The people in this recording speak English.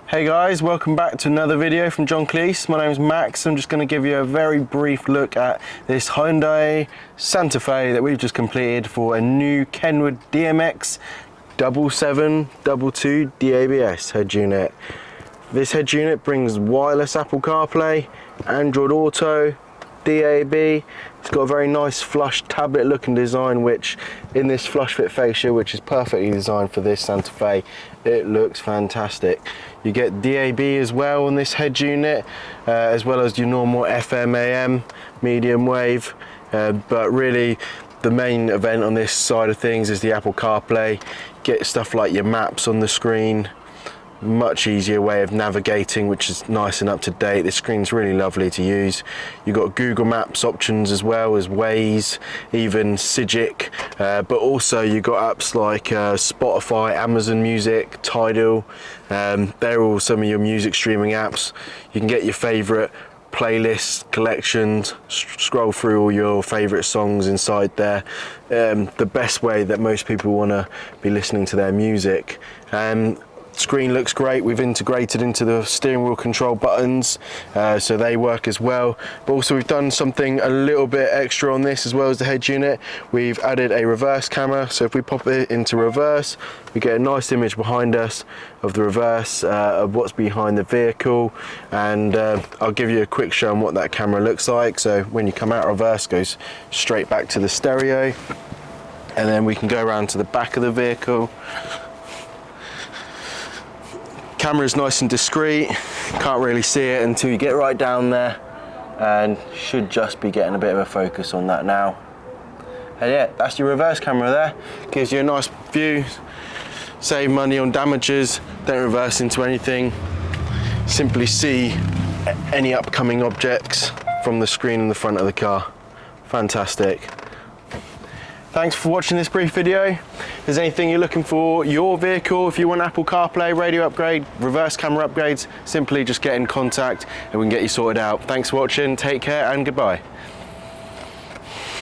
Hey guys, welcome back to another video from John Cleese. My name is Max. I'm just going to give you a very brief look at this Hyundai Santa Fe that we've just completed for a new Kenwood DMX 7722 DABS head unit. This head unit brings wireless Apple CarPlay, Android Auto, DAB. It's got a very nice flush tablet looking design, which in this flush fit fascia, which is perfectly designed for this Santa Fe, it looks fantastic. You get DAB as well on this head unit, as well as your normal FM, AM, medium wave, but really the main event on this side of things is the Apple CarPlay. Get stuff like your maps on the screen, much easier way of navigating, which is nice and up to date. This screen's really lovely to use. You've got Google Maps options as well as Waze, even Sigic, but also you've got apps like Spotify, Amazon Music, Tidal. They're all some of your music streaming apps. You can get your favorite playlists, collections, scroll through all your favorite songs inside there. The best way that most people want to be listening to their music. Screen looks great. We've integrated into the steering wheel control buttons, so they work as well. But also we've done something a little bit extra on this as well as the head unit. We've added a reverse camera, so if we pop it into reverse, we get a nice image behind us of the reverse of what's behind the vehicle, and I'll give you a quick show on what that camera looks like. So when you come out reverse, it goes straight back to the stereo, and then we can go around to the back of the vehicle. Camera is nice and discreet, can't really see it until you get right down there, and should just be getting a bit of a focus on that now. And yeah, that's your reverse camera there. Gives you a nice view, save money on damages, don't reverse into anything. Simply see any upcoming objects from the screen in the front of the car. Fantastic. Thanks for watching this brief video. If there's anything you're looking for your vehicle, if you want Apple CarPlay, radio upgrade, reverse camera upgrades, simply just get in contact and we can get you sorted out. Thanks for watching, take care and goodbye.